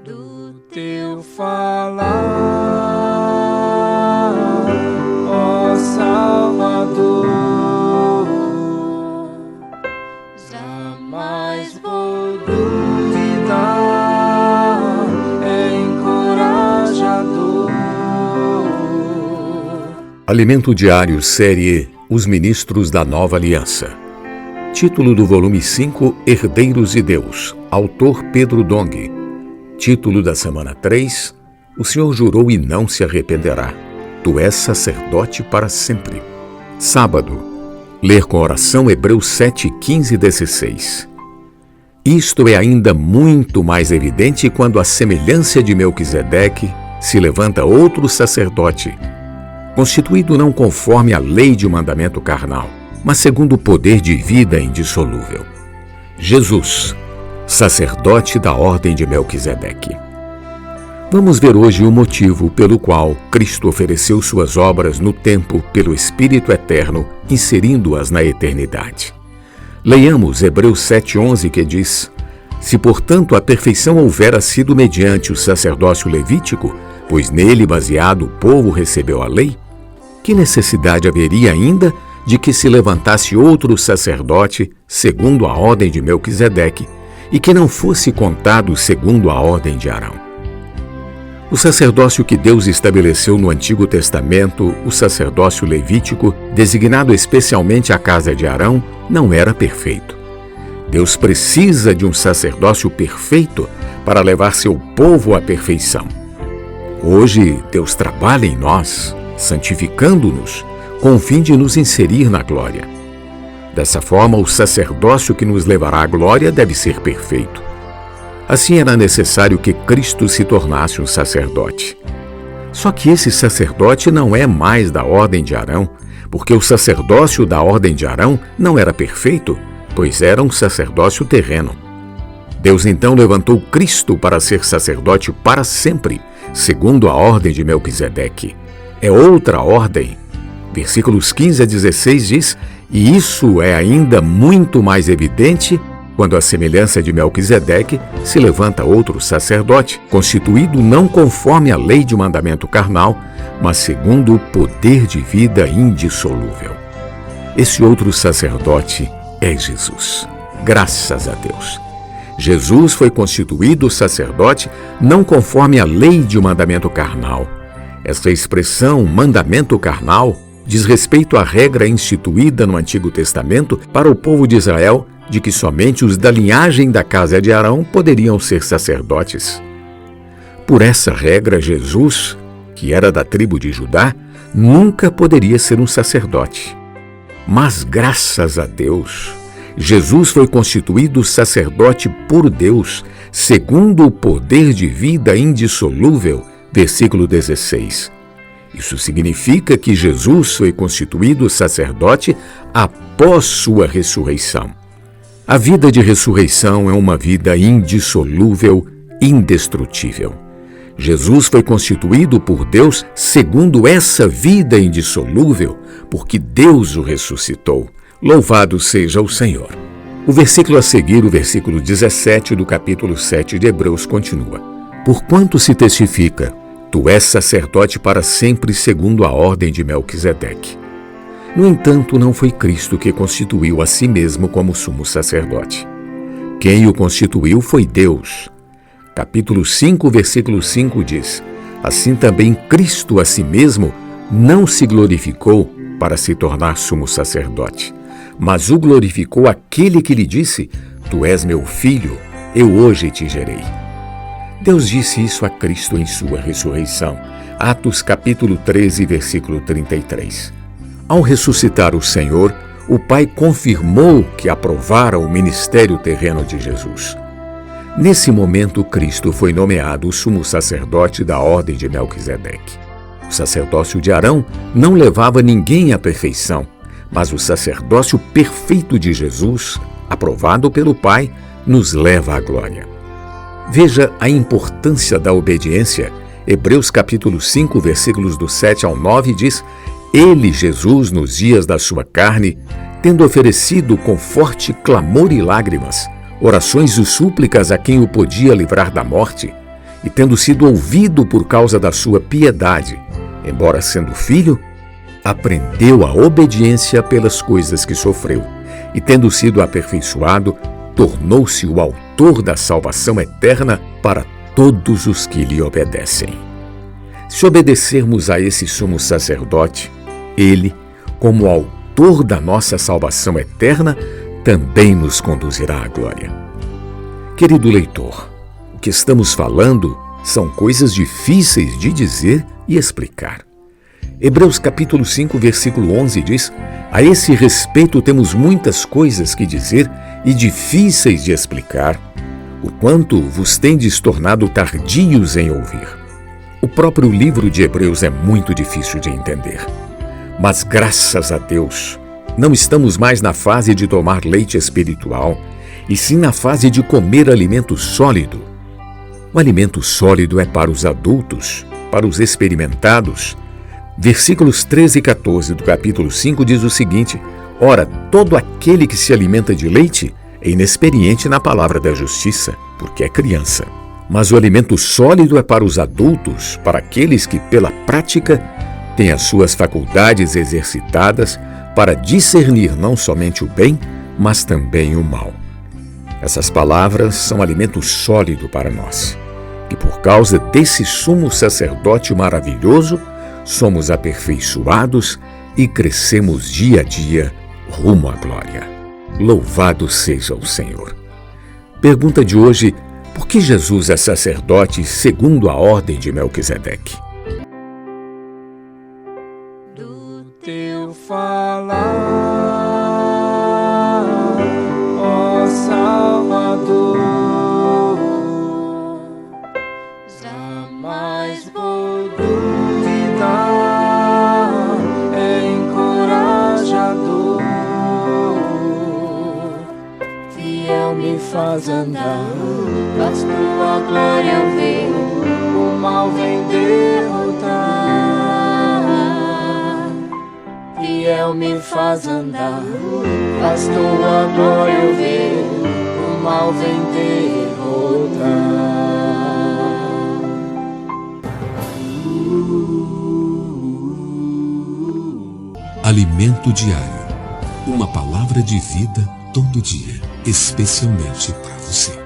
Do teu falar, ó Salvador, jamais vou duvidar, é encorajador. Alimento Diário, série Os Ministros da Nova Aliança. Título do volume 5, Herdeiros de Deus. Autor Pedro Dong. Título da semana 3, O Senhor jurou e não se arrependerá. Tu és sacerdote para sempre. Sábado. Ler com oração Hebreus 7, 15 e 16. Isto é ainda muito mais evidente quando, à semelhança de Melquisedeque, se levanta outro sacerdote, constituído não conforme a lei de um mandamento carnal, mas segundo o poder de vida indissolúvel. Jesus, sacerdote da ordem de Melquisedeque. Vamos ver hoje o motivo pelo qual Cristo ofereceu suas obras no tempo pelo Espírito Eterno, inserindo-as na eternidade. Leiamos Hebreus 7,11, que diz: Se, portanto, a perfeição houvera sido mediante o sacerdócio levítico, pois nele baseado o povo recebeu a lei, que necessidade haveria ainda de que se levantasse outro sacerdote segundo a ordem de Melquisedeque, e que não fosse contado segundo a ordem de Arão? O sacerdócio que Deus estabeleceu no Antigo Testamento, o sacerdócio levítico, designado especialmente à casa de Arão, não era perfeito. Deus precisa de um sacerdócio perfeito para levar seu povo à perfeição. Hoje, Deus trabalha em nós, santificando-nos, com o fim de nos inserir na glória. Dessa forma, o sacerdócio que nos levará à glória deve ser perfeito. Assim, era necessário que Cristo se tornasse um sacerdote. Só que esse sacerdote não é mais da ordem de Arão, porque o sacerdócio da ordem de Arão não era perfeito, pois era um sacerdócio terreno. Deus então levantou Cristo para ser sacerdote para sempre, segundo a ordem de Melquisedeque. É outra ordem. Versículos 15 a 16 diz: E isso é ainda muito mais evidente quando, à semelhança de Melquisedeque, se levanta outro sacerdote, constituído não conforme a lei de mandamento carnal, mas segundo o poder de vida indissolúvel. Esse outro sacerdote é Jesus. Graças a Deus. Jesus foi constituído sacerdote não conforme a lei de um mandamento carnal. Essa expressão, mandamento carnal, diz respeito à regra instituída no Antigo Testamento para o povo de Israel, de que somente os da linhagem da casa de Arão poderiam ser sacerdotes. Por essa regra, Jesus, que era da tribo de Judá, nunca poderia ser um sacerdote. Mas, graças a Deus, Jesus foi constituído sacerdote por Deus, segundo o poder de vida indissolúvel. Versículo 16. Isso significa que Jesus foi constituído sacerdote após sua ressurreição. A vida de ressurreição é uma vida indissolúvel, indestrutível. Jesus foi constituído por Deus segundo essa vida indissolúvel, porque Deus o ressuscitou. Louvado seja o Senhor. O versículo a seguir, o versículo 17 do capítulo 7 de Hebreus, continua: Porquanto se testifica, tu és sacerdote para sempre segundo a ordem de Melquisedeque. No entanto, não foi Cristo que constituiu a si mesmo como sumo sacerdote. Quem o constituiu foi Deus. Capítulo 5, versículo 5 diz: Assim também Cristo a si mesmo não se glorificou para se tornar sumo sacerdote, mas o glorificou aquele que lhe disse: Tu és meu filho, eu hoje te gerei. Deus disse isso a Cristo em sua ressurreição. Atos capítulo 13, versículo 33. Ao ressuscitar o Senhor, o Pai confirmou que aprovara o ministério terreno de Jesus. Nesse momento, Cristo foi nomeado o sumo sacerdote da ordem de Melquisedeque. O sacerdócio de Arão não levava ninguém à perfeição, mas o sacerdócio perfeito de Jesus, aprovado pelo Pai, nos leva à glória. Veja a importância da obediência Hebreus capítulo 5, versículos do 7 ao 9 diz: Ele, Jesus, nos dias da sua carne, tendo oferecido com forte clamor e lágrimas, orações e súplicas a quem o podia livrar da morte, e tendo sido ouvido por causa da sua piedade, embora sendo filho, aprendeu a obediência pelas coisas que sofreu, e tendo sido aperfeiçoado, tornou-se o autor da salvação eterna para todos os que lhe obedecem. Se obedecermos a esse sumo sacerdote, ele, como autor da nossa salvação eterna, também nos conduzirá à glória. Querido leitor, o que estamos falando são coisas difíceis de dizer e explicar. Hebreus capítulo 5, versículo 11 diz: A esse respeito temos muitas coisas que dizer e difíceis de explicar, o quanto vos tendes tornado tardios em ouvir. O próprio livro de Hebreus é muito difícil de entender. Mas graças a Deus, não estamos mais na fase de tomar leite espiritual, e sim na fase de comer alimento sólido. O alimento sólido é para os adultos, para os experimentados. Versículos 13 e 14 do capítulo 5 diz o seguinte: Ora, todo aquele que se alimenta de leite é inexperiente na palavra da justiça, porque é criança. Mas o alimento sólido é para os adultos, para aqueles que, pela prática, têm as suas faculdades exercitadas para discernir não somente o bem, mas também o mal. Essas palavras são alimento sólido para nós, que por causa desse sumo sacerdote maravilhoso, somos aperfeiçoados e crescemos dia a dia rumo à glória. Louvado seja o Senhor. Pergunta de hoje: por que Jesus é sacerdote segundo a ordem de Melquisedeque? Do teu falar, ó Salvador, jamais vou duvidar, é encorajador, fiel me faz andar, faz tua glória eu ver, o mal vem derrotar. Fiel me faz andar, faz tua glória eu ver, o mal vem derrotar. Alimento diário. Uma palavra de vida todo dia, especialmente para você.